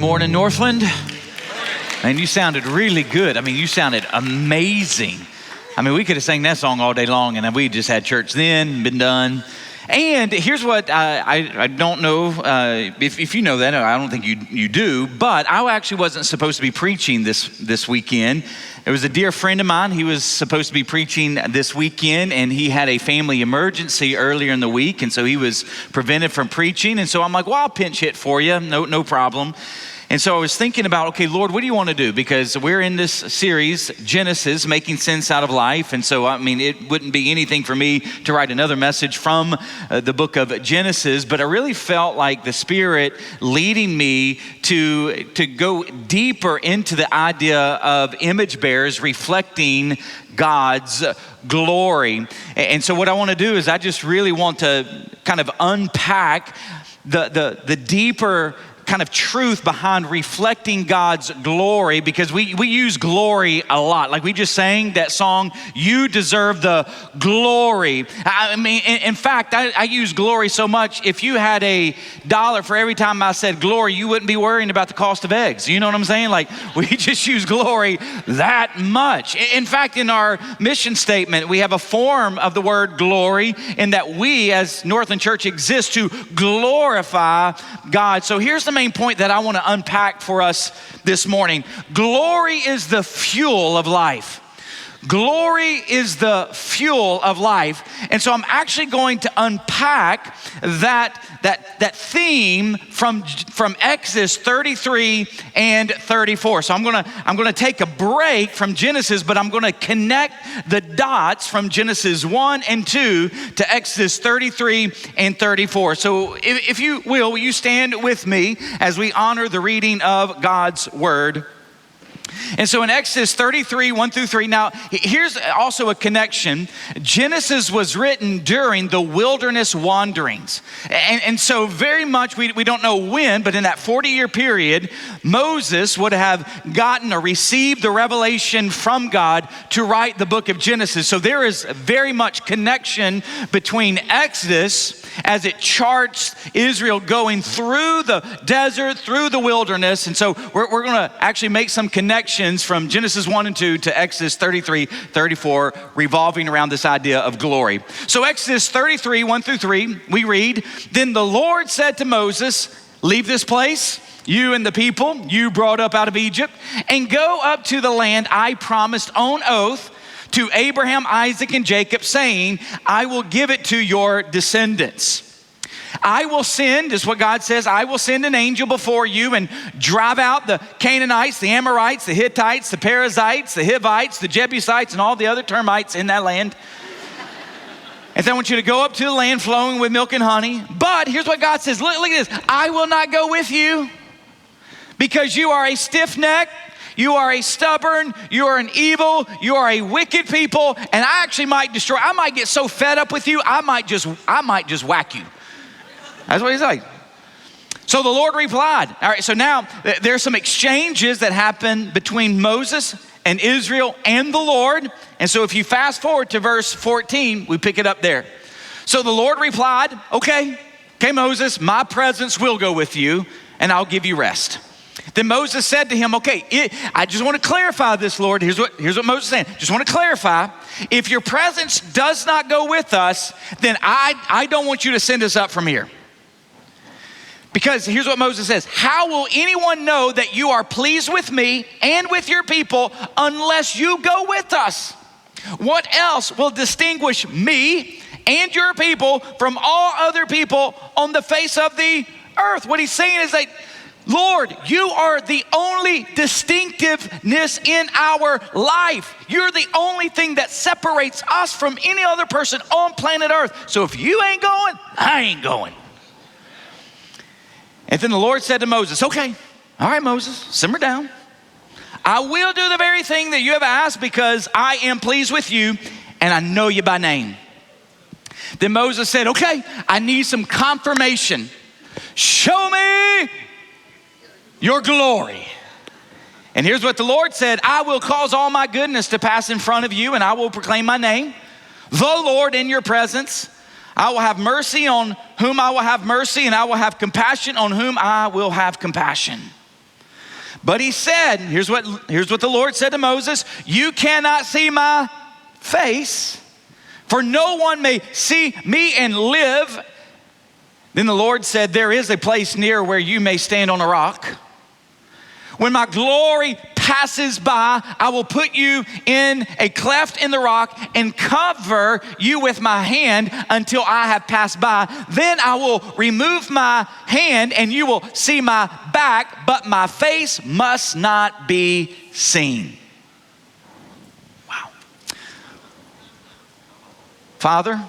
morning, Northland. Man, you sounded really good. I mean, you sounded amazing. I mean, we could have sang that song all day long and we just had church then, been done. And here's what I don't know if you know that. I don't think you do, but I actually wasn't supposed to be preaching this weekend. It was a dear friend of mine. He was supposed to be preaching this weekend, and he had a family emergency earlier in the week, and so he was prevented from preaching. And so I'm like, well, I'll pinch hit for you. No problem. And so I was thinking about, okay, Lord, what do you want to do? Because we're in this series, Genesis, making sense out of life. And so, I mean, it wouldn't be anything for me to write another message from the book of Genesis, but I really felt like the Spirit leading me to go deeper into the idea of image bearers reflecting God's glory. And so what I want to do is I just really want to kind of unpack the deeper kind of truth behind reflecting God's glory, because we use glory a lot. Like we just sang that song, You Deserve the Glory. I mean, in fact, I use glory so much. If you had $1 for every time I said glory, you wouldn't be worrying about the cost of eggs. You know what I'm saying? Like we just use glory that much. In fact, in our mission statement, we have a form of the word glory in that we as Northland Church exist to glorify God. So here's the main point that I want to unpack for us this morning. Glory is the fuel of life. Glory is the fuel of life. And so I'm actually going to unpack that theme from Exodus 33 and 34. So I'm gonna take a break from Genesis, but I'm gonna connect the dots from Genesis 1 and 2 to Exodus 33 and 34. So if you will you stand with me as we honor the reading of God's word? And so in Exodus 33, 1 through 3, now here's also a connection. Genesis was written during the wilderness wanderings. And so very much, we don't know when, but in that 40-year period, Moses would have gotten or received the revelation from God to write the book of Genesis. So there is very much connection between Exodus as it charts Israel going through the desert, through the wilderness. And so we're going to actually make some connections from Genesis 1 and 2 to Exodus 33, 34, revolving around this idea of glory. So Exodus 33, 1 through 3, we read, Then the Lord said to Moses, Leave this place, you and the people you brought up out of Egypt, and go up to the land I promised on oath to Abraham, Isaac, and Jacob, saying, I will give it to your descendants. I will send, is what God says, I will send an angel before you and drive out the Canaanites, the Amorites, the Hittites, the Perizzites, the Hivites, the Jebusites, and all the other termites in that land. And then I want you to go up to the land flowing with milk and honey. But here's what God says, look at this, I will not go with you because you are a stiff neck. You are a stubborn, you are an evil, you are a wicked people, and I actually might destroy. I might get so fed up with you, I might just whack you. That's what he's like. So the Lord replied. All right, so now there's some exchanges that happen between Moses and Israel and the Lord. And so if you fast forward to verse 14, we pick it up there. So the Lord replied, okay, Moses, my presence will go with you and I'll give you rest. Then Moses said to him, okay, I just want to clarify this, Lord. Here's what Moses is saying. Just want to clarify. If your presence does not go with us, then I don't want you to send us up from here. Because here's what Moses says. How will anyone know that you are pleased with me and with your people unless you go with us? What else will distinguish me and your people from all other people on the face of the earth? What he's saying is that, Lord, you are the only distinctiveness in our life. You're the only thing that separates us from any other person on planet Earth. So if you ain't going, I ain't going. And then the Lord said to Moses, okay, all right, Moses, simmer down. I will do the very thing that you have asked because I am pleased with you and I know you by name. Then Moses said, okay, I need some confirmation. Show me your glory. And here's what the Lord said, I will cause all my goodness to pass in front of you and I will proclaim my name, the Lord, in your presence. I will have mercy on whom I will have mercy, and I will have compassion on whom I will have compassion. But he said, here's what the Lord said to Moses, you cannot see my face, for no one may see me and live. Then the Lord said, there is a place near where you may stand on a rock. When my glory passes by, I will put you in a cleft in the rock and cover you with my hand until I have passed by. Then I will remove my hand and you will see my back, but my face must not be seen. Wow. Father,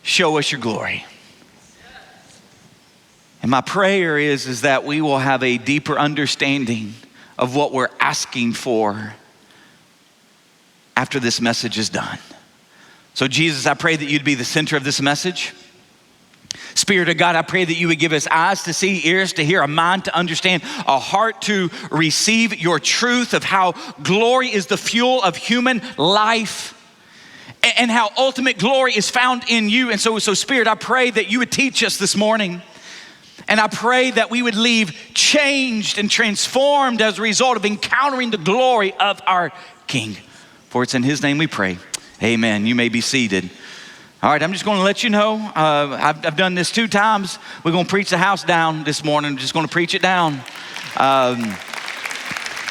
show us your glory. And my prayer is that we will have a deeper understanding of what we're asking for after this message is done. So Jesus, I pray that you'd be the center of this message. Spirit of God, I pray that you would give us eyes to see, ears to hear, a mind to understand, a heart to receive your truth of how glory is the fuel of human life and how ultimate glory is found in you. And so Spirit, I pray that you would teach us this morning. And I pray that we would leave changed and transformed as a result of encountering the glory of our King. For it's in his name we pray. Amen. You may be seated. All right, I'm just going to let you know, I've done this 2 times. We're going to preach the house down this morning. I'm just going to preach it down.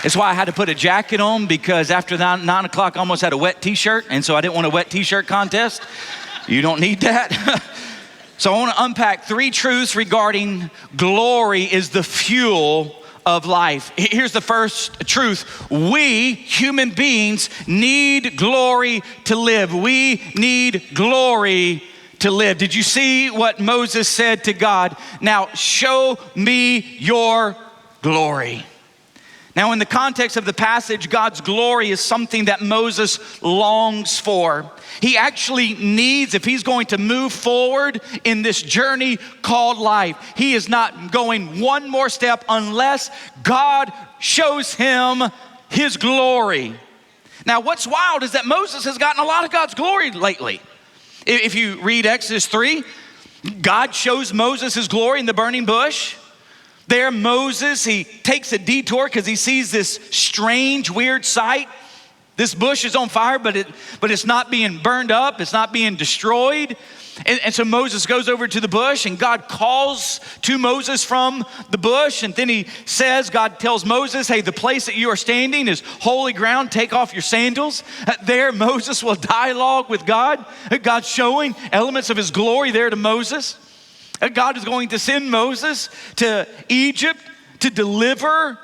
It's why I had to put a jacket on, because after 9 o'clock I almost had a wet t-shirt. And so I didn't want a wet t-shirt contest. You don't need that. So I want to unpack 3 truths regarding glory is the fuel of life. Here's the first truth. We, human beings, need glory to live. We need glory to live. Did you see what Moses said to God? Now show me your glory. Now in the context of the passage, God's glory is something that Moses longs for. He actually needs, if he's going to move forward in this journey called life, he is not going one more step unless God shows him his glory. Now what's wild is that Moses has gotten a lot of God's glory lately. If you read Exodus 3, God shows Moses his glory in the burning bush. There, Moses, he takes a detour because he sees this strange, weird sight. This bush is on fire, but it's not being burned up. It's not being destroyed. And so Moses goes over to the bush, and God calls to Moses from the bush. And then God tells Moses, hey, the place that you are standing is holy ground. Take off your sandals. There, Moses will dialogue with God. God's showing elements of his glory there to Moses. God is going to send Moses to Egypt to deliver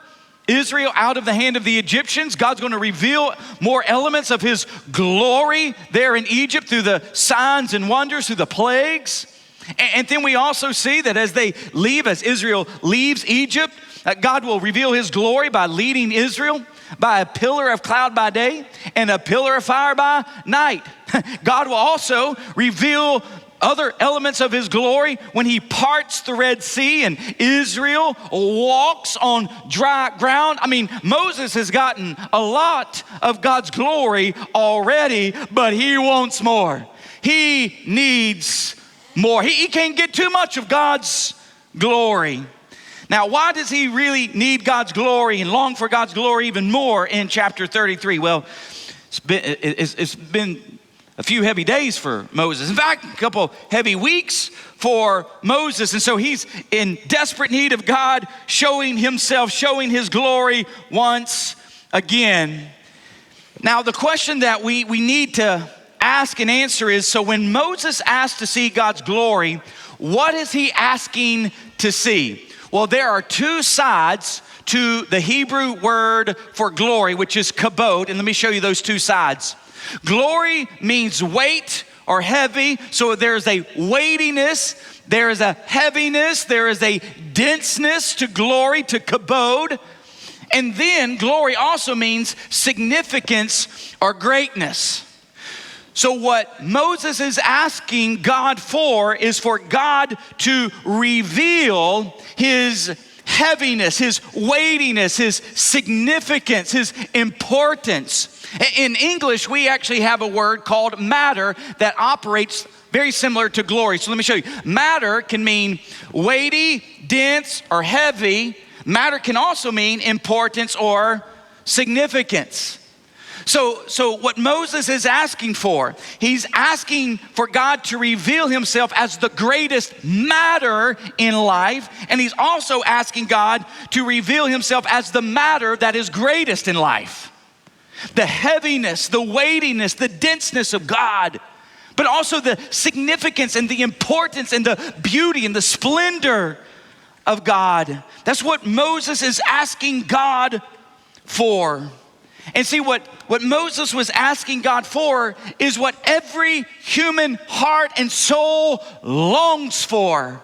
Israel out of the hand of the Egyptians. God's going to reveal more elements of his glory there in Egypt through the signs and wonders, through the plagues. And then we also see that as Israel leaves Egypt, God will reveal his glory by leading Israel by a pillar of cloud by day and a pillar of fire by night. God will also reveal other elements of his glory when he parts the Red Sea and Israel walks on dry ground. I mean, Moses has gotten a lot of God's glory already, but he wants more. He needs more. He can't get too much of God's glory. Now, why does he really need God's glory and long for God's glory even more in chapter 33? Well, it's been a few heavy days for Moses. In fact, a couple heavy weeks for Moses. And so he's in desperate need of God showing himself, showing his glory once again. Now, the question that we need to ask and answer is, so when Moses asked to see God's glory, what is he asking to see? Well, there are 2 sides to the Hebrew word for glory, which is kabod. And let me show you those 2 sides. Glory means weight or heavy. So there's a weightiness, there is a heaviness, there is a denseness to glory, to kabod. And then glory also means significance or greatness. So what Moses is asking God for is for God to reveal his heaviness, his weightiness, his significance, his importance. In English, we actually have a word called matter that operates very similar to glory. So let me show you. Matter can mean weighty, dense, or heavy. Matter can also mean importance or significance. So what Moses is asking for, he's asking for God to reveal himself as the greatest matter in life, and he's also asking God to reveal himself as the matter that is greatest in life. The heaviness, the weightiness, the denseness of God, but also the significance and the importance and the beauty and the splendor of God. That's what Moses is asking God for. And see, what Moses was asking God for is what every human heart and soul longs for.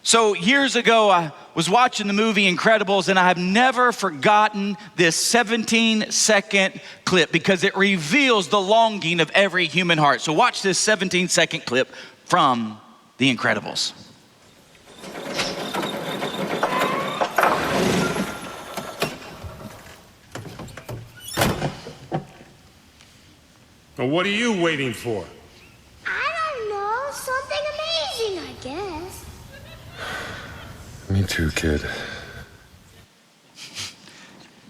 So years ago, I was watching the movie Incredibles, and I have never forgotten this 17-second clip because it reveals the longing of every human heart. So watch this 17-second clip from The Incredibles. Well, what are you waiting for? I don't know. Something amazing, I guess. Me too, kid.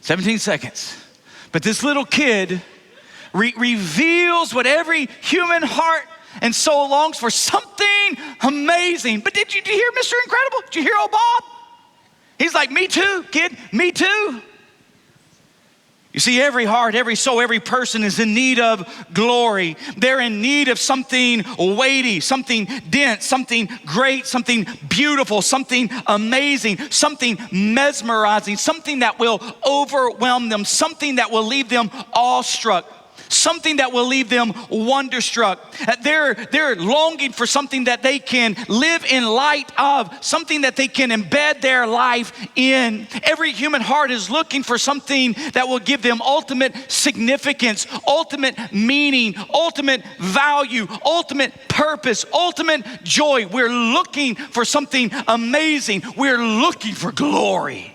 17 seconds. But this little kid reveals what every human heart and soul longs for, something amazing. But did you hear Mr. Incredible? Did you hear old Bob? He's like, me too, kid, me too. You see, every heart, every soul, every person is in need of glory. They're in need of something weighty, something dense, something great, something beautiful, something amazing, something mesmerizing, something that will overwhelm them, something that will leave them awestruck, something that will leave them wonderstruck. They're longing for something that they can live in light of, something that they can embed their life in. Every human heart is looking for something that will give them ultimate significance, ultimate meaning, ultimate value, ultimate purpose, ultimate joy. We're looking for something amazing. We're looking for glory.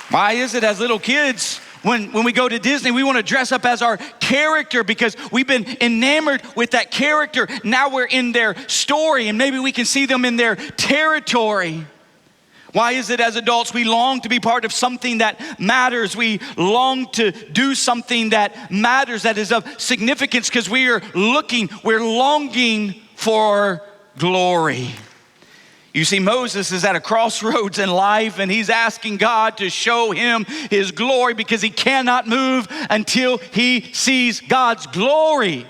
Why is it as little kids, when we go to Disney, we want to dress up as our character because we've been enamored with that character. Now we're in their story and maybe we can see them in their territory. Why is it as adults we long to be part of something that matters? We long to do something that matters, that is of significance, because we're longing for glory. You see, Moses is at a crossroads in life and he's asking God to show him his glory because he cannot move until he sees God's glory.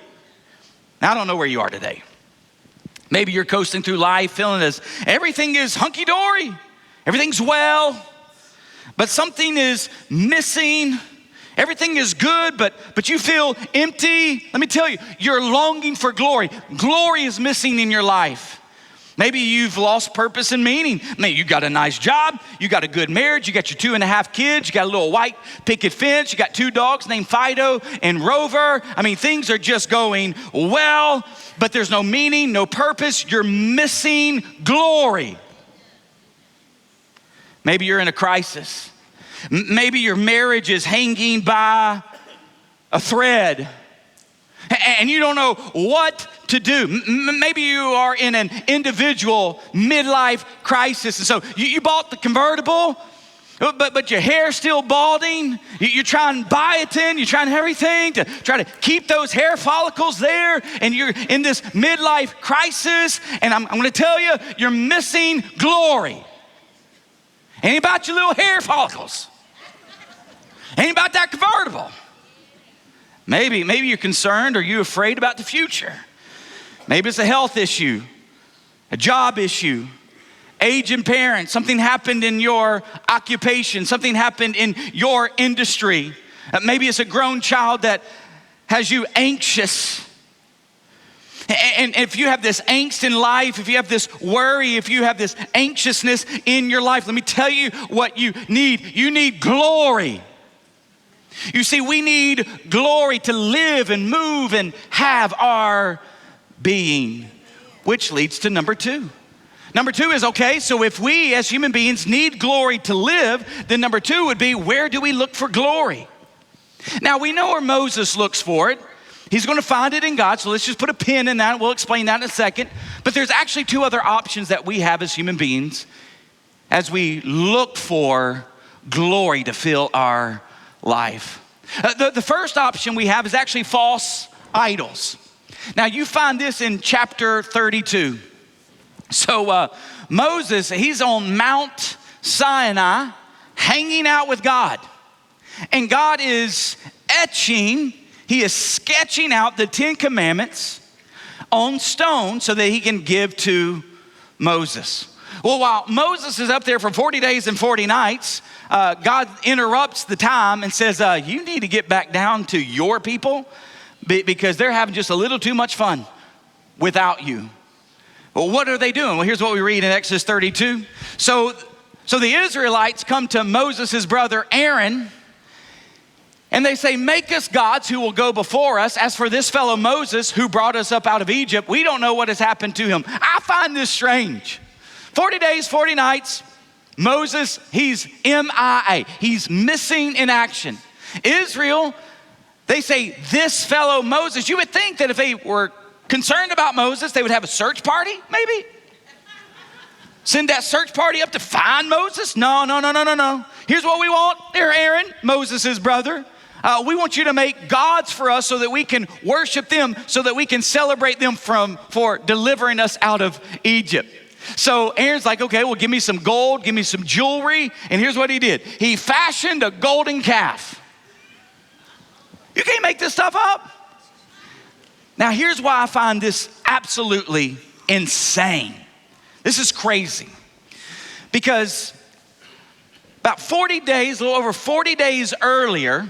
Now, I don't know where you are today. Maybe you're coasting through life feeling as everything is hunky-dory, everything's well, but something is missing. Everything is good, but you feel empty. Let me tell you, you're longing for glory. Glory is missing in your life. Maybe you've lost purpose and meaning. Maybe you got a nice job, you got a good marriage, you got your 2.5 kids, you got a little white picket fence, you got 2 dogs named Fido and Rover. I mean, things are just going well, but there's no meaning, no purpose. You're missing glory. Maybe you're in a crisis. Maybe your marriage is hanging by a thread and you don't know what to do. Maybe you are in an individual midlife crisis. And so you bought the convertible, but your hair's still balding. You're trying biotin, you're trying everything to try to keep those hair follicles there. And you're in this midlife crisis. And I'm going to tell you, you're missing glory. Ain't about your little hair follicles. Ain't about that convertible. Maybe you're concerned or you're afraid about the future. Maybe it's a health issue, a job issue, aging parents, something happened in your occupation, something happened in your industry. Maybe it's a grown child that has you anxious. And if you have this angst in life, if you have this worry, if you have this anxiousness in your life, let me tell you what you need. You need glory. You see, we need glory to live and move and have our being, which leads to number 2. Number 2 is, okay, so if we as human beings need glory to live, then number 2 would be, where do we look for glory? Now, we know where Moses looks for it. He's going to find it in God, so let's just put a pin in that. We'll explain that in a second. But there's actually 2 other options that we have as human beings as we look for glory to fill our life. The first option we have is actually false idols. Now you find this in chapter 32. So Moses, he's on Mount Sinai hanging out with God. And God is he is sketching out the 10 Commandments on stone so that he can give to Moses. Well, while Moses is up there for 40 days and 40 nights, God interrupts the time and says, you need to get back down to your people because they're having just a little too much fun without you. Well, what are they doing? Well, here's what we read in Exodus 32. So the Israelites come to Moses' brother Aaron, and they say, make us gods who will go before us. As for this fellow Moses who brought us up out of Egypt, we don't know what has happened to him. I find this strange. 40 days, 40 nights, Moses, he's MIA. He's missing in action. Israel, they say, this fellow Moses. You would think that if they were concerned about Moses, they would have a search party, maybe? Send that search party up to find Moses? No. Here's what we want. There, Aaron, Moses' brother. We want you to make gods for us so that we can worship them, so that we can celebrate them for delivering us out of Egypt. So Aaron's like, okay, well, give me some gold, give me some jewelry. And here's what he did. He fashioned a golden calf. You can't make this stuff up. Now, here's why I find this absolutely insane. This is crazy. Because about 40 days, a little over 40 days earlier,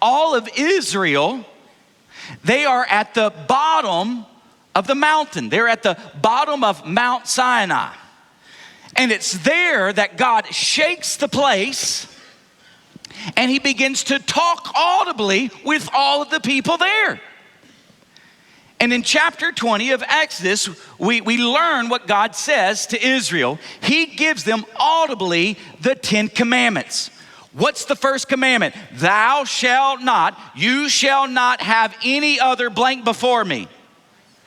all of Israel, they are at the bottom of the mountain. They're at the bottom of Mount Sinai. And it's there that God shakes the place and he begins to talk audibly with all of the people there. And in chapter 20 of Exodus, we learn what God says to Israel. He gives them audibly the 10 Commandments. What's the first commandment? Thou shalt not, you shall not have any other blank before me.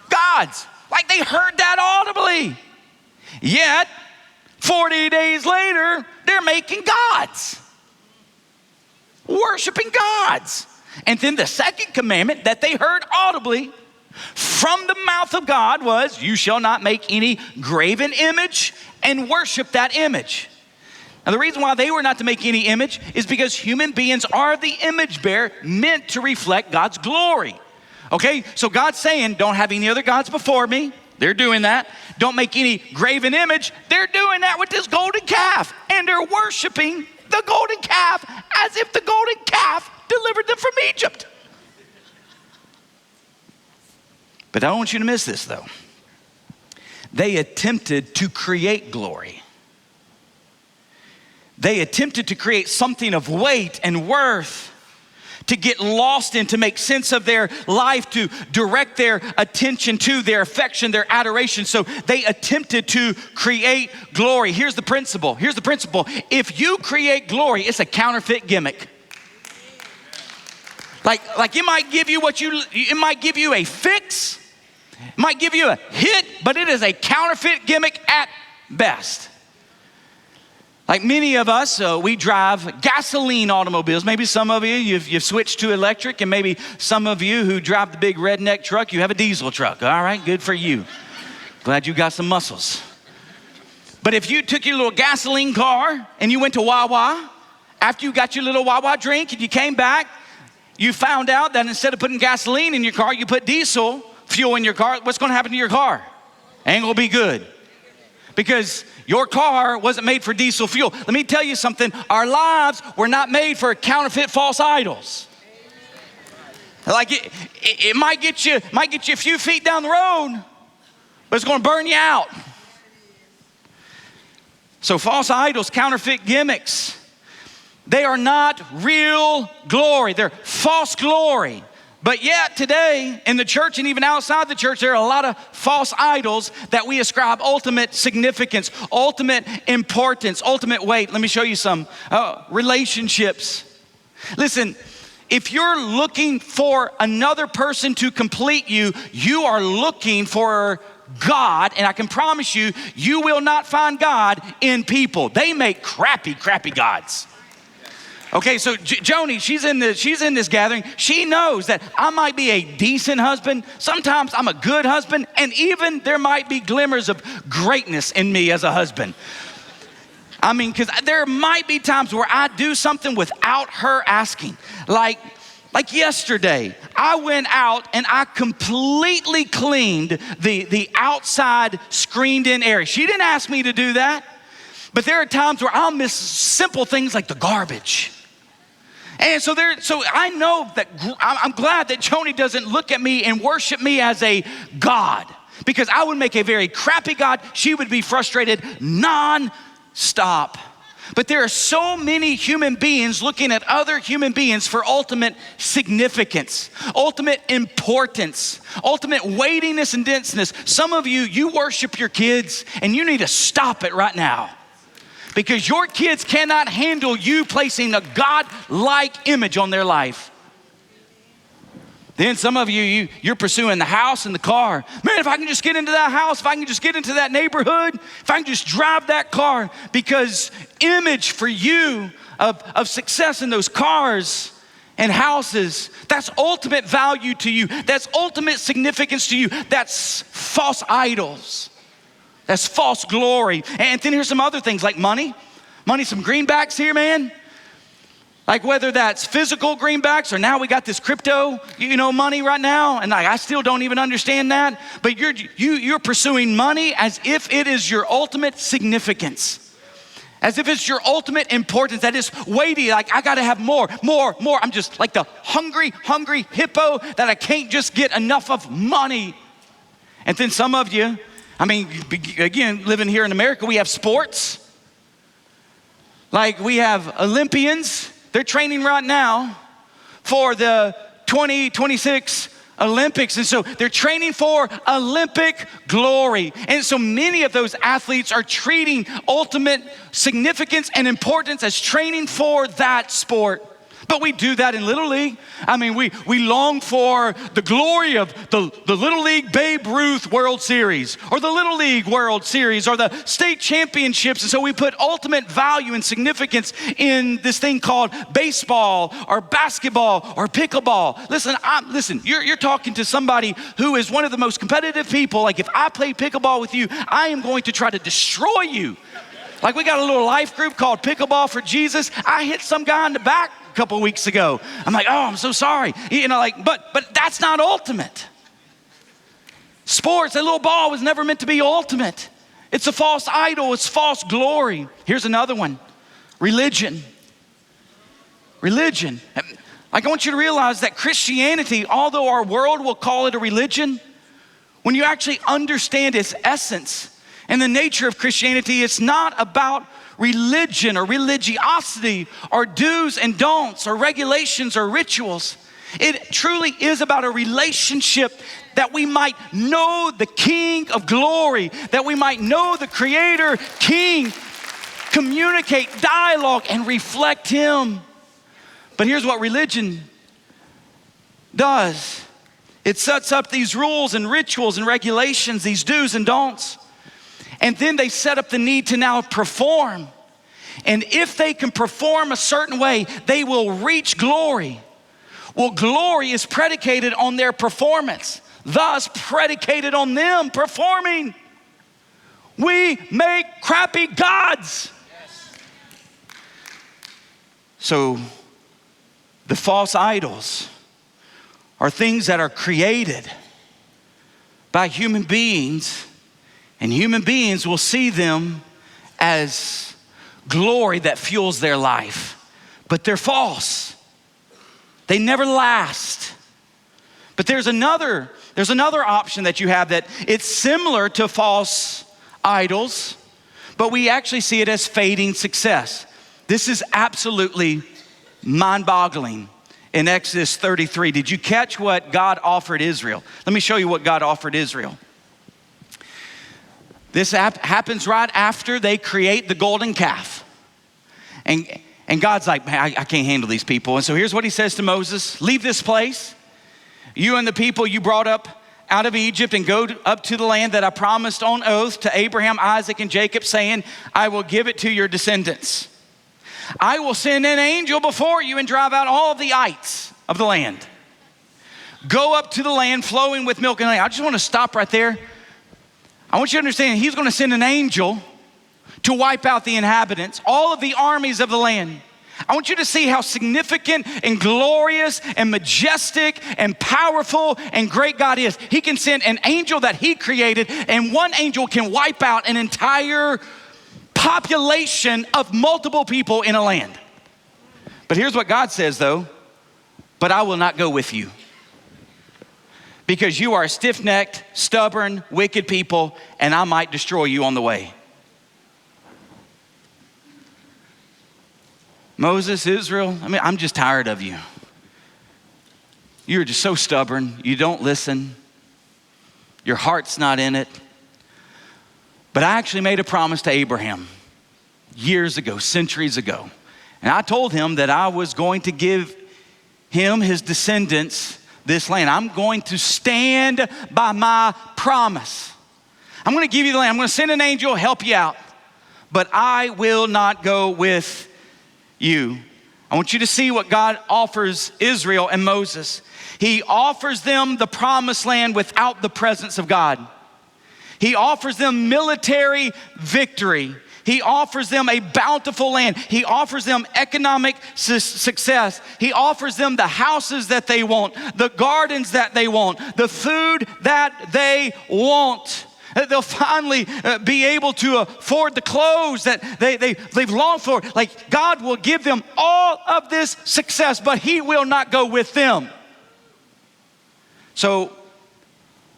Gods, like they heard that audibly. Yet, 40 days later, they're making gods. Worshiping gods. And then the second commandment that they heard audibly from the mouth of God was, you shall not make any graven image and worship that image. Now, the reason why they were not to make any image is because human beings are the image bearer meant to reflect God's glory. Okay, so God's saying, don't have any other gods before me. They're doing that. Don't make any graven image. They're doing that with this golden calf. And they're worshiping the golden calf as if the golden calf delivered them from Egypt. But I don't want you to miss this, though. They attempted to create glory. They attempted to create something of weight and worth, to get lost in, to make sense of their life, to direct their attention to their affection, their adoration. So they attempted to create glory. Here's the principle. If you create glory, it's a counterfeit gimmick. Like it might give you it might give you a fix, it might give you a hit, but it is a counterfeit gimmick at best. Like many of us, we drive gasoline automobiles. Maybe some of you, you've switched to electric, and maybe some of you who drive the big redneck truck, you have a diesel truck. All right, good for you. Glad you got some muscles. But if you took your little gasoline car and you went to Wawa, after you got your little Wawa drink and you came back, you found out that instead of putting gasoline in your car, you put diesel fuel in your car. What's going to happen to your car? Ain't going to be good. Because your car wasn't made for diesel fuel. Let me tell you something. Our lives were not made for counterfeit false idols. Like it might get you a few feet down the road, but it's going to burn you out. So false idols, counterfeit gimmicks, they are not real glory. They're false glory. But yet today in the church and even outside the church, there are a lot of false idols that we ascribe ultimate significance, ultimate importance, ultimate weight. Let me show you some relationships. Listen, if you're looking for another person to complete you, you are looking for God, and I can promise you, you will not find God in people. They make crappy gods. Okay, so Joni, she's in this gathering. She knows that I might be a decent husband. Sometimes I'm a good husband, and even there might be glimmers of greatness in me as a husband. I mean, because there might be times where I do something without her asking. Like yesterday, I went out and I completely cleaned the outside screened in area. She didn't ask me to do that, but there are times where I'll miss simple things like the garbage. And so I know that I'm glad that Joni doesn't look at me and worship me as a God, because I would make a very crappy God. She would be frustrated non-stop. But there are so many human beings looking at other human beings for ultimate significance, ultimate importance, ultimate weightiness and denseness. Some of you worship your kids, and you need to stop it right now, because your kids cannot handle you placing a God-like image on their life. Then some of you're pursuing the house and the car. Man, if I can just get into that house, if I can just get into that neighborhood, if I can just drive that car, because image for you of success in those cars and houses, that's ultimate value to you. That's ultimate significance to you. That's false idols. That's false glory. And then here's some other things like money. Money, some greenbacks here, man. Like whether that's physical greenbacks or now we got this crypto, money right now. And I still don't even understand that. But you're pursuing money as if it is your ultimate significance. As if it's your ultimate importance, that is weighty, like I gotta have more. I'm just like the hungry hippo that I can't just get enough of money. And then some of you, again, living here in America, we have sports. Like we have Olympians. They're training right now for the 2026 Olympics. And so they're training for Olympic glory. And so many of those athletes are treating ultimate significance and importance as training for that sport. But we do that in Little League. We long for the glory of the Little League Babe Ruth World Series, or the Little League World Series, or the state championships. And so we put ultimate value and significance in this thing called baseball or basketball or pickleball. Listen, you're talking to somebody who is one of the most competitive people. Like if I play pickleball with you, I am going to try to destroy you. Like we got a little life group called Pickleball for Jesus. I hit some guy in the back a couple weeks ago. I'm like, oh, I'm so sorry. But that's not ultimate. Sports, that little ball was never meant to be ultimate. It's a false idol. It's false glory. Here's another one. Religion. Like I want you to realize that Christianity, although our world will call it a religion, when you actually understand its essence and the nature of Christianity, it's not about religion or religiosity or do's and don'ts or regulations or rituals. It truly is about a relationship that we might know the King of glory, that we might know the Creator, King, communicate, dialogue, and reflect Him. But here's what religion does. It sets up these rules and rituals and regulations, these do's and don'ts. And then they set up the need to now perform. And if they can perform a certain way, they will reach glory. Well, glory is predicated on their performance, thus predicated on them performing. We make crappy gods. Yes. So the false idols are things that are created by human beings, and human beings will see them as glory that fuels their life. But they're false. They never last. But there's another option that you have that it's similar to false idols, but we actually see it as fading success. This is absolutely mind-boggling. In Exodus 33, did you catch what God offered Israel? Let me show you what God offered Israel. This happens right after they create the golden calf. And God's like, man, I can't handle these people. And so here's what he says to Moses: leave this place. You and the people you brought up out of Egypt and go up to the land that I promised on oath to Abraham, Isaac, and Jacob, saying, I will give it to your descendants. I will send an angel before you and drive out all the ites of the land. Go up to the land flowing with milk and honey. I just want to stop right there. I want you to understand, he's going to send an angel to wipe out the inhabitants, all of the armies of the land. I want you to see how significant and glorious and majestic and powerful and great God is. He can send an angel that he created, and one angel can wipe out an entire population of multiple people in a land. But here's what God says though, but I will not go with you, because you are stiff-necked, stubborn, wicked people, and I might destroy you on the way. Moses, Israel, I'm just tired of you. You're just so stubborn. You don't listen. Your heart's not in it. But I actually made a promise to Abraham years ago, centuries ago. And I told him that I was going to give him, his descendants, this land. I'm going to stand by my promise. I'm going to give you the land. I'm going to send an angel, help you out. But I will not go with you. I want you to see what God offers Israel and Moses. He offers them the promised land without the presence of God. He offers them military victory. He offers them a bountiful land. He offers them economic success. He offers them the houses that they want, the gardens that they want, the food that they want. They'll finally be able to afford the clothes that they've longed for. Like, God will give them all of this success, but he will not go with them. So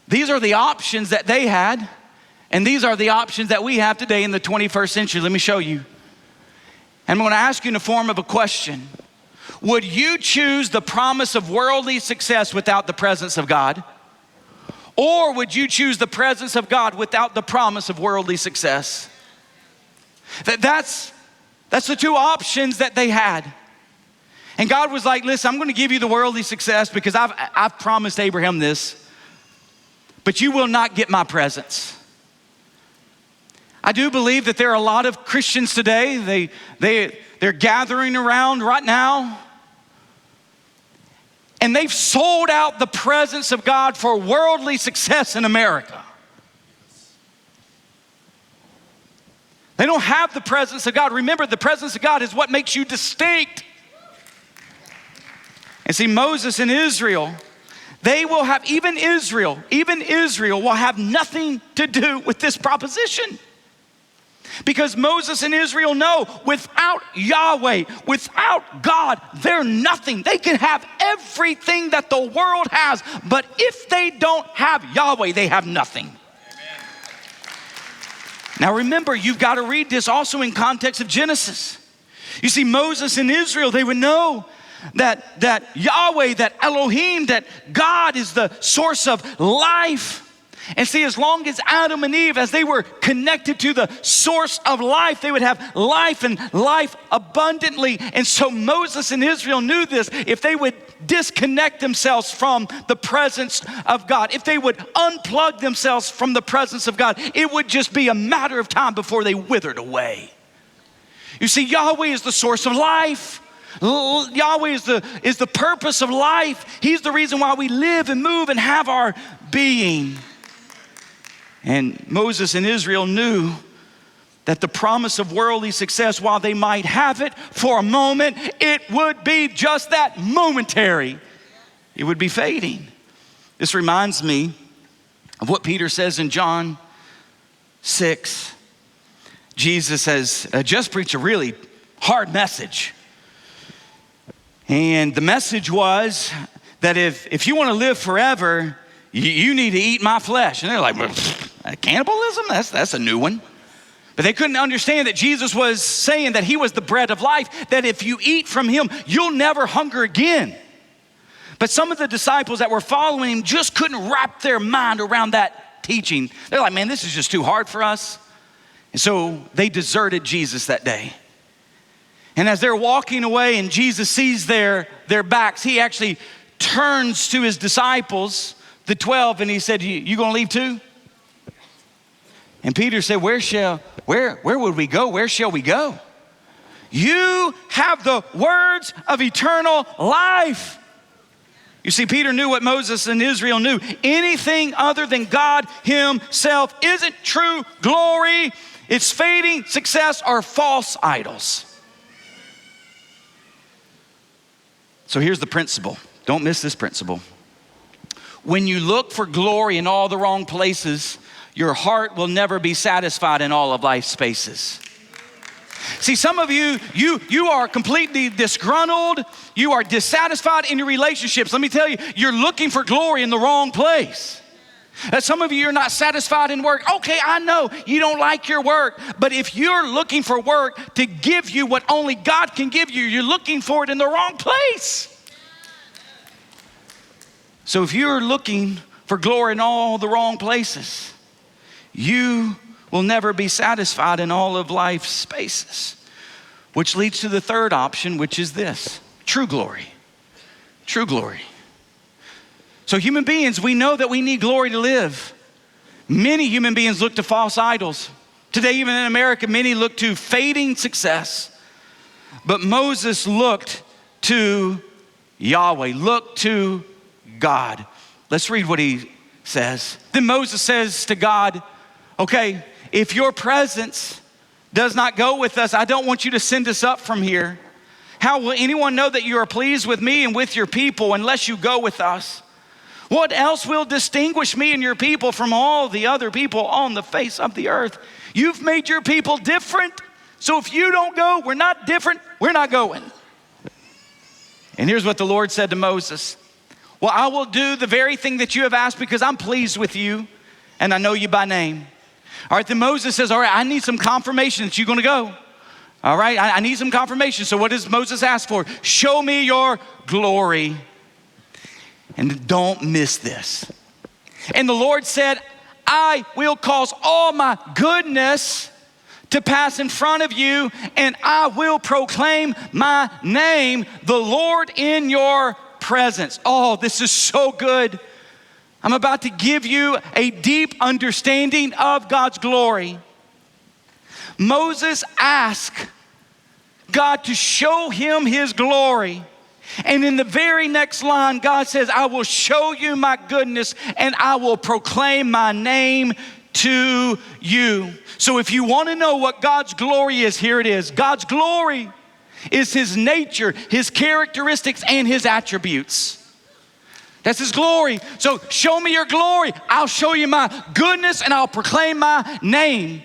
these are the options that they had, and these are the options that we have today in the 21st century. Let me show you. And I'm going to ask you in the form of a question. Would you choose the promise of worldly success without the presence of God? Or would you choose the presence of God without the promise of worldly success? That's the two options that they had. And God was like, listen, I'm going to give you the worldly success because I've promised Abraham this, but you will not get my presence. I do believe that there are a lot of Christians today, they're gathering around right now, and they've sold out the presence of God for worldly success in America. They don't have the presence of God. Remember, the presence of God is what makes you distinct. And see, Moses and Israel, they will have, even Israel will have nothing to do with this proposition. Because Moses and Israel know without Yahweh, without God, they're nothing. They can have everything that the world has, but if they don't have Yahweh, they have nothing. Amen. Now remember, you've got to read this also in context of Genesis. You see, Moses and Israel, they would know that Yahweh, that Elohim, that God is the source of life. And see, as long as Adam and Eve, as they were connected to the source of life, they would have life and life abundantly. And so Moses and Israel knew this. If they would disconnect themselves from the presence of God, if they would unplug themselves from the presence of God, it would just be a matter of time before they withered away. You see, Yahweh is the source of life. Yahweh is the purpose of life. He's the reason why we live and move and have our being. And Moses and Israel knew that the promise of worldly success, while they might have it for a moment, it would be just that, momentary. It would be fading. This reminds me of what Peter says in John 6. Jesus has just preached a really hard message. And the message was that if you want to live forever, you need to eat my flesh. And they're like, cannibalism? That's a new one. But they couldn't understand that Jesus was saying that he was the bread of life, that if you eat from him, you'll never hunger again. But some of the disciples that were following him just couldn't wrap their mind around that teaching. They're like, man, this is just too hard for us. And so they deserted Jesus that day. And as they're walking away and Jesus sees their backs, he actually turns to his disciples, the 12 and he said, you gonna leave too? And Peter said, where would we go? Where shall we go? You have the words of eternal life. You see, Peter knew what Moses and Israel knew. Anything other than God himself isn't true glory. It's fading success or false idols. So here's the principle. Don't miss this principle. When you look for glory in all the wrong places, your heart will never be satisfied in all of life's spaces. See, some of you are completely disgruntled. You are dissatisfied in your relationships. Let me tell you, you're looking for glory in the wrong place. Some of you are not satisfied in work. Okay, I know you don't like your work, but if you're looking for work to give you what only God can give you, you're looking for it in the wrong place. So if you're looking for glory in all the wrong places, you will never be satisfied in all of life's spaces, which leads to the third option, which is this: true glory. True glory. So human beings, we know that we need glory to live. Many human beings look to false idols. Today, even in America, many look to fading success. But Moses looked to Yahweh, looked to God. Let's read what he says. Then Moses says to God, okay, if your presence does not go with us, I don't want you to send us up from here. How will anyone know that you are pleased with me and with your people unless you go with us? What else will distinguish me and your people from all the other people on the face of the earth? You've made your people different. So if you don't go, we're not different, we're not going. And here's what the Lord said to Moses. Well, I will do the very thing that you have asked because I'm pleased with you and I know you by name. All right, then Moses says, all right, I need some confirmation that you're gonna go. All right, I need some confirmation. So what does Moses ask for? Show me your glory. And don't miss this. And the Lord said, I will cause all my goodness to pass in front of you, and I will proclaim my name, the Lord, in your presence. Oh, this is so good. I'm about to give you a deep understanding of God's glory. Moses asked God to show him his glory. And in the very next line, God says, I will show you my goodness and I will proclaim my name to you. So if you want to know what God's glory is, here it is. God's glory is his nature, his characteristics, and his attributes. That's his glory. So show me your glory. I'll show you my goodness and I'll proclaim my name.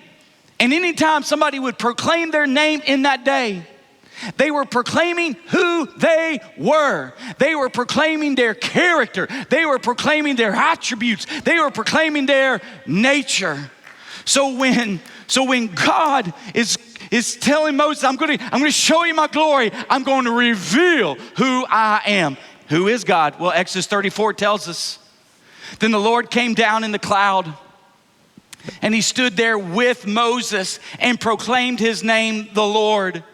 And anytime somebody would proclaim their name in that day, they were proclaiming who they were. They were proclaiming their character. They were proclaiming their attributes. They were proclaiming their nature. So when God is telling Moses, I'm going to show you my glory. I'm going to reveal who I am. Who is God? Well, Exodus 34 tells us. Then the Lord came down in the cloud, and he stood there with Moses and proclaimed his name, the Lord.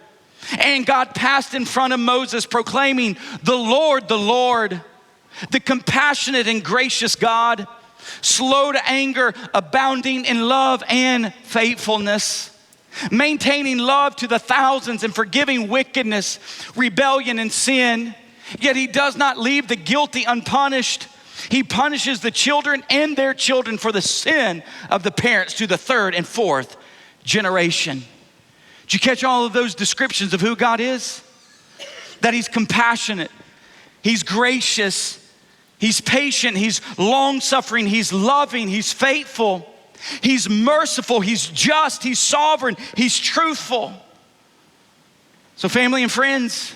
And God passed in front of Moses proclaiming, the Lord, the compassionate and gracious God, slow to anger, abounding in love and faithfulness, maintaining love to the thousands and forgiving wickedness, rebellion and sin. Yet he does not leave the guilty unpunished. He punishes the children and their children for the sin of the parents to the third and fourth generation. Did you catch all of those descriptions of who God is? That he's compassionate, he's gracious, he's patient, he's long-suffering, he's loving, he's faithful, he's merciful, he's just, he's sovereign, he's truthful. So family and friends,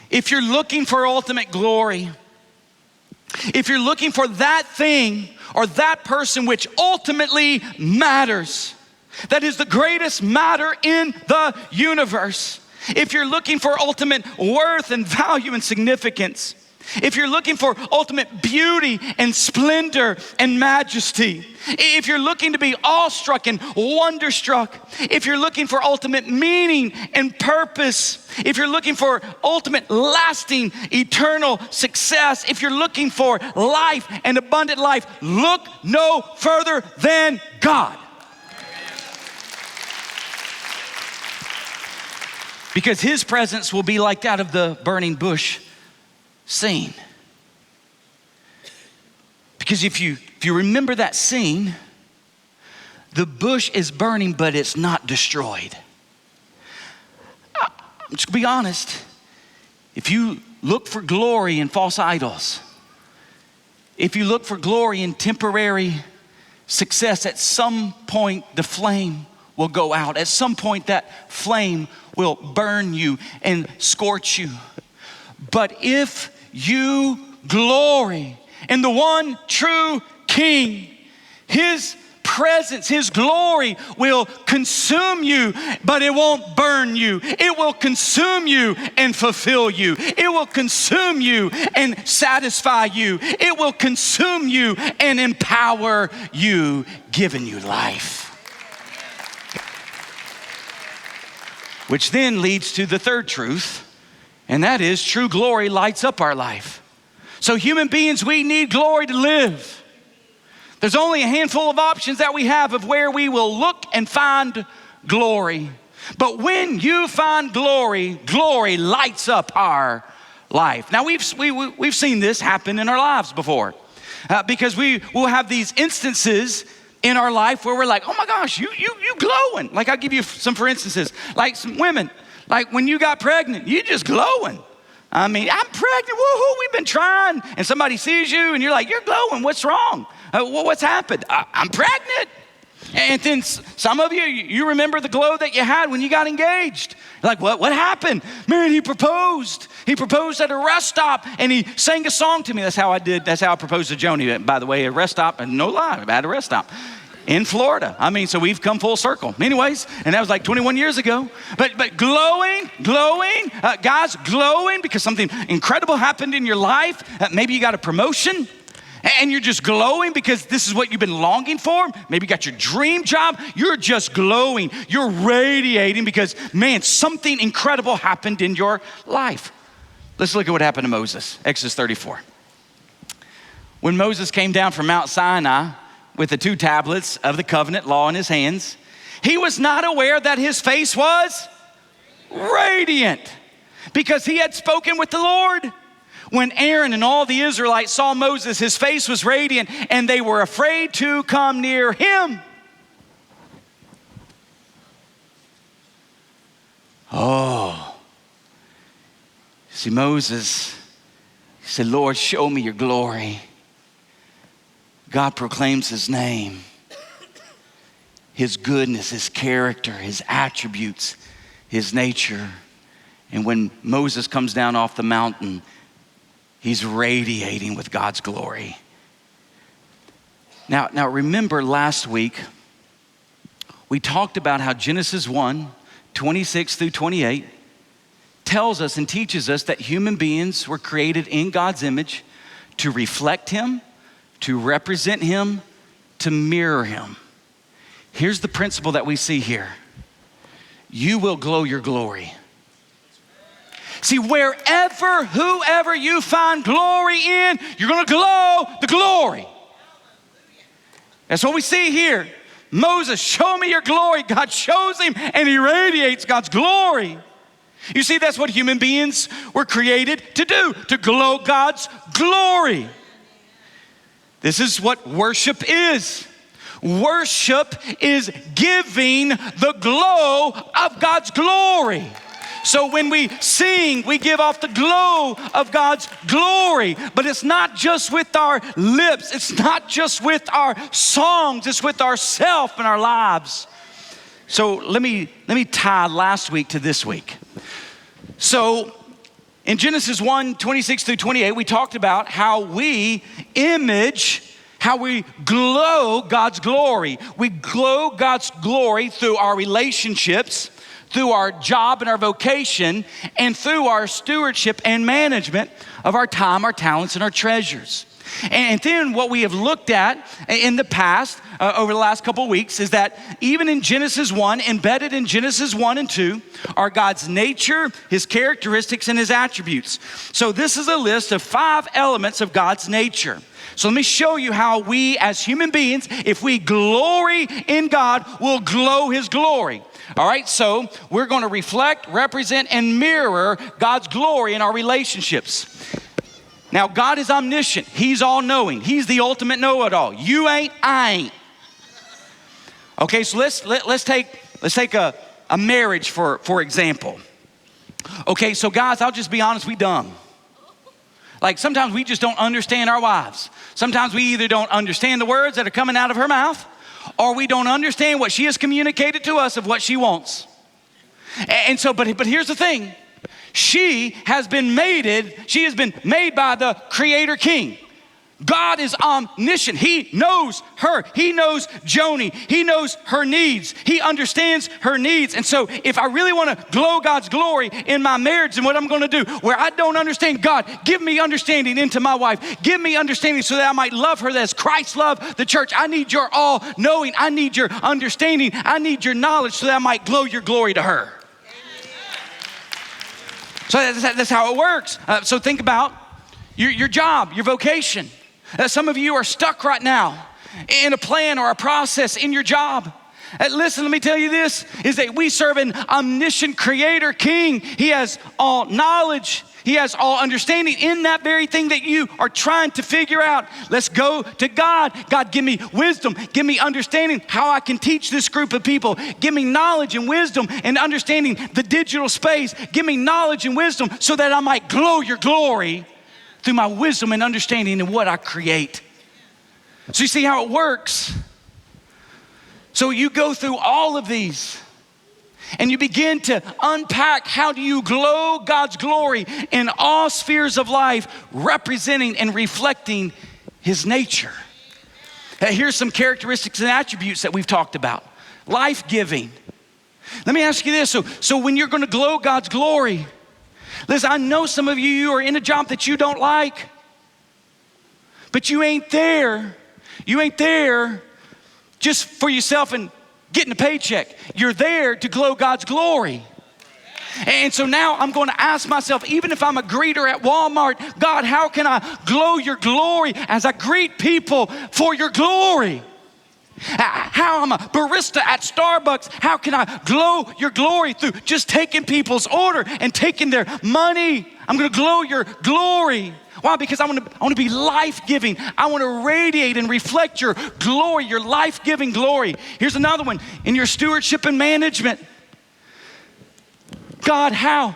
if you're looking for ultimate glory, if you're looking for that thing or that person which ultimately matters, that is the greatest matter in the universe. If you're looking for ultimate worth and value and significance, if you're looking for ultimate beauty and splendor and majesty, if you're looking to be awestruck and wonderstruck, if you're looking for ultimate meaning and purpose, if you're looking for ultimate lasting eternal success, if you're looking for life and abundant life, look no further than God. Because his presence will be like that of the burning bush scene. Because if you remember that scene, the bush is burning, but it's not destroyed. I'm just gonna be honest. If you look for glory in false idols, if you look for glory in temporary success, at some point the flame will go out. At some point that flame will burn you and scorch you. But if you glory in the one true King, his presence, his glory will consume you, but it won't burn you. It will consume you and fulfill you. It will consume you and satisfy you. It will consume you and empower you, giving you life. Which then leads to the third truth, and that is true glory lights up our life. So human beings, we need glory to live. There's only a handful of options that we have of where we will look and find glory. But when you find glory, glory lights up our life. Now we've seen this happen in our lives before, because we will have these instances in our life where we're like, oh my gosh, you glowing. Like I'll give you some for instances. Like some women, like when you got pregnant, you just glowing. I mean, I'm pregnant, woohoo, we've been trying. And somebody sees you and you're like, you're glowing, what's wrong? What's happened? I'm pregnant. And then some of you remember the glow that you had when you got engaged. You're like, what happened? Man, he proposed. He proposed at a rest stop and he sang a song to me. That's how I proposed to Joni, by the way, at a rest stop, and no lie, at a rest stop in Florida. I mean, so we've come full circle. Anyways, and that was like 21 years ago. But glowing, guys, glowing because something incredible happened in your life. Maybe you got a promotion. And you're just glowing because this is what you've been longing for. Maybe you got your dream job. You're just glowing. You're radiating because, man, something incredible happened in your life. Let's look at what happened to Moses. Exodus 34. When Moses came down from Mount Sinai with the 2 tablets of the covenant law in his hands, he was not aware that his face was radiant because he had spoken with the Lord. When Aaron and all the Israelites saw Moses, his face was radiant, and they were afraid to come near him. Oh. See, Moses, he said, Lord, show me your glory. God proclaims his name, his goodness, his character, his attributes, his nature. And when Moses comes down off the mountain, he's radiating with God's glory. Now remember last week, we talked about how Genesis 1, 26 through 28 tells us and teaches us that human beings were created in God's image to reflect him, to represent him, to mirror him. Here's the principle that we see here. You will glow your glory. See, whoever you find glory in, you're gonna glow the glory. That's what we see here. Moses, show me your glory. God shows him and he radiates God's glory. You see, that's what human beings were created to do, to glow God's glory. This is what worship is. Worship is giving the glow of God's glory. So when we sing, we give off the glow of God's glory. But it's not just with our lips. It's not just with our songs. It's with ourselves and our lives. So let me tie last week to this week. So in Genesis 1, 26 through 28, we talked about how we glow God's glory. We glow God's glory through our relationships, through our job and our vocation, and through our stewardship and management of our time, our talents, and our treasures. And then what we have looked at in the past, over the last couple of weeks, is that even in Genesis 1, embedded in Genesis 1 and 2, are God's nature, his characteristics, and his attributes. So this is a list of 5 elements of God's nature. So let me show you how we as human beings, if we glory in God, will glow his glory. All right, so we're going to reflect, represent, and mirror God's glory in our relationships. Now, God is omniscient. He's all-knowing. He's the ultimate know-it-all. You ain't, I ain't. Okay, so let's take a marriage for example. Okay, so guys, I'll just be honest, we dumb. Like sometimes we just don't understand our wives. Sometimes we either don't understand the words that are coming out of her mouth, or we don't understand what she has communicated to us of what she wants. And so, but here's the thing. She has been made by the Creator King. God is omniscient. He knows her. He knows Joni. He knows her needs. He understands her needs. And so if I really want to glow God's glory in my marriage, and what I'm going to do, where I don't understand, God, give me understanding into my wife. Give me understanding so that I might love her as Christ loved the church. I need your all-knowing. I need your understanding. I need your knowledge so that I might glow your glory to her. So that's how it works. So think about your job, your vocation. Some of you are stuck right now in a plan or a process in your job. Listen, let me tell you this, is that we serve an omniscient Creator King. He has all knowledge. He has all understanding in that very thing that you are trying to figure out. Let's go to God. God, give me wisdom. Give me understanding how I can teach this group of people. Give me knowledge and wisdom and understanding the digital space. Give me knowledge and wisdom so that I might glow your glory through my wisdom and understanding in what I create. So you see how it works? So you go through all of these and you begin to unpack how do you glow God's glory in all spheres of life, representing and reflecting his nature. Here's some characteristics and attributes that we've talked about. Life-giving. Let me ask you this. So when you're going to glow God's glory, listen, I know some of you are in a job that you don't like, but you ain't there. You ain't there just for yourself and getting a paycheck. You're there to glow God's glory. And so now I'm going to ask myself, even if I'm a greeter at Walmart, God, how can I glow your glory as I greet people for your glory? How I'm a barista at Starbucks, how can I glow your glory through just taking people's order and taking their money? I'm going to glow your glory. Why? Because I want to be life-giving. I want to radiate and reflect your glory, your life-giving glory. Here's another one. In your stewardship and management. God, how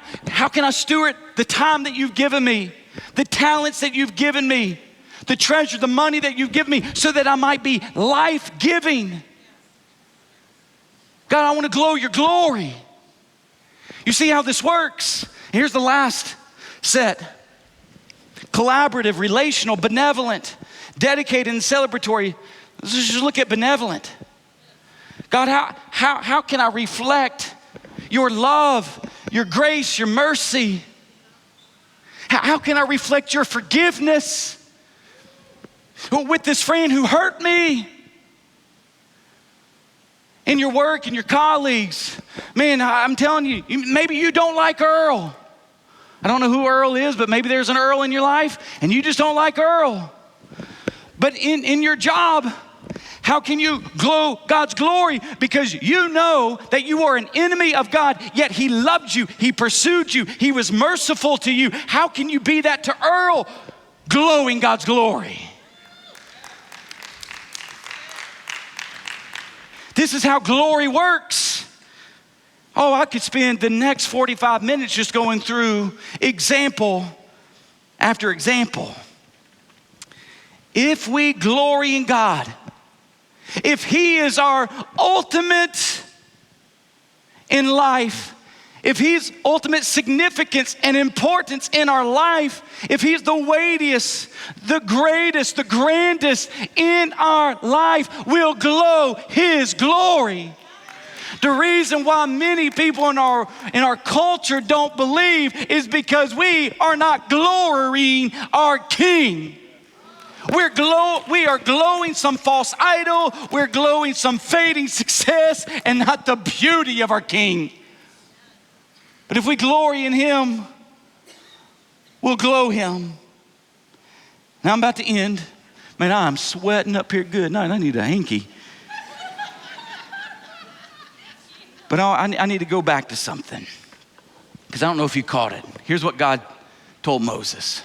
can I steward the time that you've given me, the talents that you've given me, the treasure, the money that you've given me, so that I might be life-giving? God, I want to glow your glory. You see how this works? Here's the last set. Collaborative, relational, benevolent, dedicated, and celebratory. Let's just look at benevolent. God, how can I reflect your love, your grace, your mercy? How can I reflect your forgiveness with this friend who hurt me? In your work and your colleagues. Man, I'm telling you, maybe you don't like Earl. I don't know who Earl is, but maybe there's an Earl in your life and you just don't like Earl. But in your job, how can you glow God's glory? Because you know that you are an enemy of God, yet he loved you, he pursued you, he was merciful to you. How can you be that to Earl? Glowing God's glory. This is how glory works. Oh, I could spend the next 45 minutes just going through example after example. If we glory in God, if he is our ultimate in life, if he's ultimate significance and importance in our life, if he's the weightiest, the greatest, the grandest in our life, we'll glow his glory. The reason why many people in our culture don't believe is because we are not glorying our King. We are glowing some false idol. We're glowing some fading success and not the beauty of our King. But if we glory in him, we'll glow him. Now I'm about to end. Man, I'm sweating up here good. No, I need a hanky. But I need to go back to something, because I don't know if you caught it. Here's what God told Moses.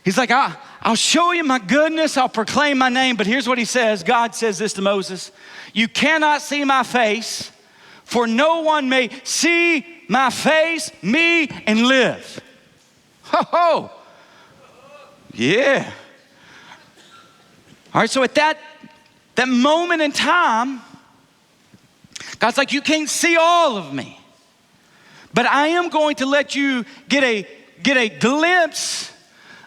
He's like, I'll show you my goodness. I'll proclaim my name. But here's what he says. God says this to Moses. You cannot see my face, for no one may see my face, me, and live. Ho, ho. Yeah. All right, so at that moment in time, God's like, you can't see all of me, but I am going to let you get a glimpse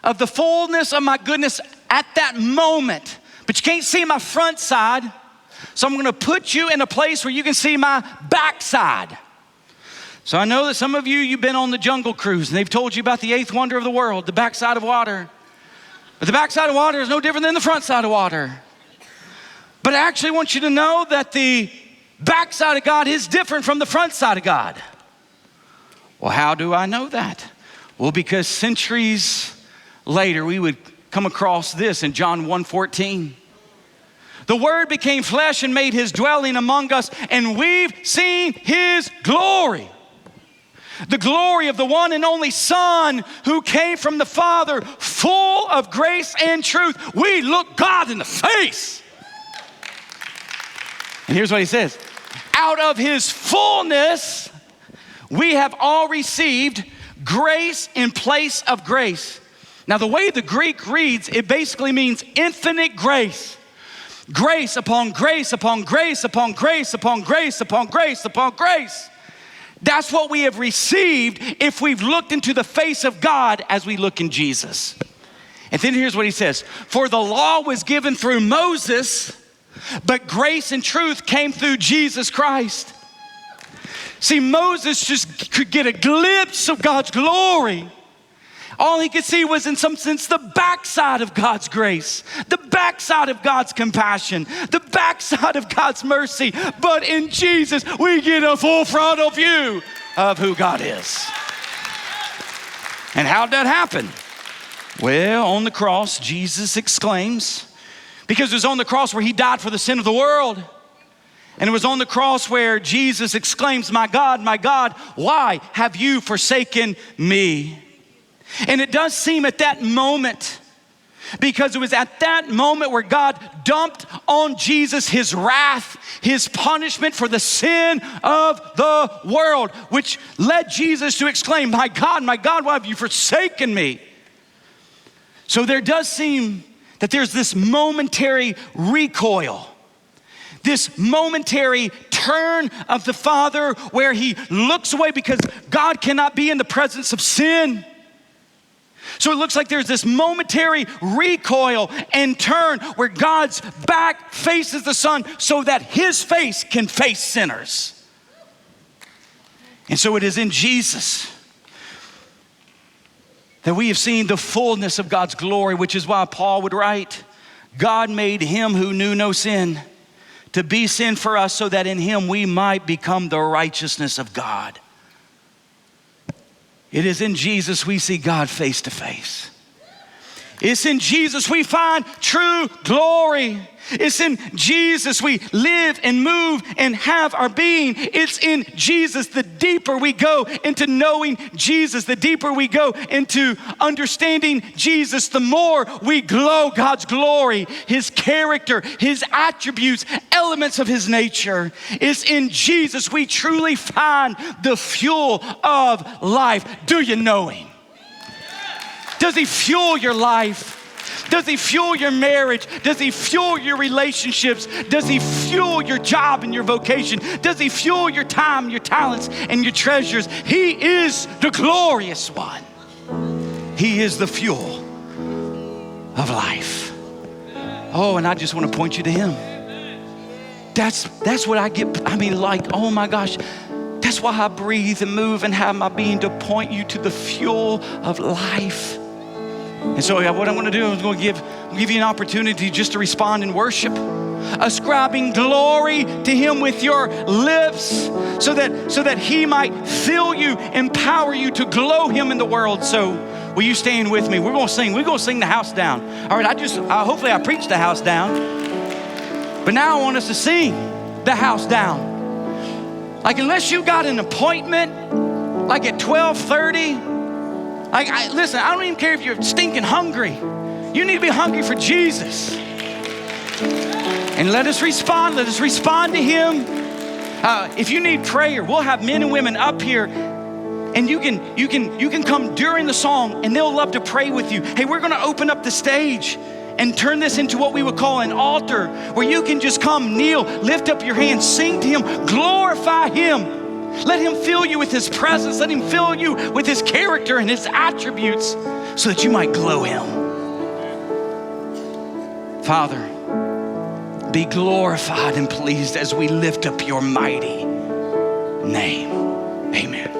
of the fullness of my goodness at that moment. But you can't see my front side, so I'm gonna put you in a place where you can see my backside. So I know that some of you've been on the Jungle Cruise, and they've told you about the eighth wonder of the world, the backside of water. But the backside of water is no different than the front side of water. But I actually want you to know that the backside of God is different from the front side of God. Well, how do I know that? Well, because centuries later, we would come across this in John 1:14. The Word became flesh and made his dwelling among us, and we've seen his glory. The glory of the one and only Son who came from the Father, full of grace and truth. We look God in the face. And here's what he says. Out of his fullness, we have all received grace in place of grace. Now, the way the Greek reads, it basically means infinite grace. Grace upon grace upon grace upon grace upon grace upon grace upon grace. That's what we have received if we've looked into the face of God as we look in Jesus. And then here's what he says. For the law was given through Moses, but grace and truth came through Jesus Christ. See, Moses just could get a glimpse of God's glory. All he could see was, in some sense, the backside of God's grace, the backside of God's compassion, the backside of God's mercy. But in Jesus, we get a full frontal view of who God is. And how'd that happen? Well, on the cross, Jesus exclaims, because it was on the cross where he died for the sin of the world. And it was on the cross where Jesus exclaims, my God, why have you forsaken me? And it does seem at that moment, because it was at that moment where God dumped on Jesus his wrath, his punishment for the sin of the world, which led Jesus to exclaim, my God, why have you forsaken me? So there does seem that there's this momentary recoil, this momentary turn of the Father where he looks away because God cannot be in the presence of sin. So it looks like there's this momentary recoil and turn where God's back faces the Son so that his face can face sinners. And so it is in Jesus that we have seen the fullness of God's glory, which is why Paul would write, God made him who knew no sin to be sin for us so that in him we might become the righteousness of God. It is in Jesus we see God face to face. It's in Jesus we find true glory. It's in Jesus we live and move and have our being. It's in Jesus. The deeper we go into knowing Jesus, the deeper we go into understanding Jesus, the more we glow God's glory, his character, his attributes, elements of his nature. It's in Jesus we truly find the fuel of life. Do you know him? Does he fuel your life? Does he fuel your marriage? Does he fuel your relationships? Does he fuel your job and your vocation? Does he fuel your time, your talents, and your treasures? He is the glorious one. He is the fuel of life. Oh, and I just want to point you to him. That's what I get. I mean, like, oh my gosh. That's why I breathe and move and have my being, to point you to the fuel of life. And so what I'm going to do is I'm going to give you an opportunity just to respond in worship, ascribing glory to him with your lips, so that he might fill you, empower you to glow him in the world. So will you stand with me? We're going to sing the house down. All right, hopefully I preached the house down. But now I want us to sing the house down. Like, unless you got an appointment, like at 12:30, listen, I don't even care if you're stinking hungry. You need to be hungry for Jesus. And let us respond to him. If you need prayer, we'll have men and women up here, and you can come during the song, and they'll love to pray with you. Hey, we're gonna open up the stage and turn this into what we would call an altar, where you can just come, kneel, lift up your hands, sing to him, glorify him. Let him fill you with his presence. Let him fill you with his character and his attributes, so that you might glow him. Father, be glorified and pleased as we lift up your mighty name. Amen.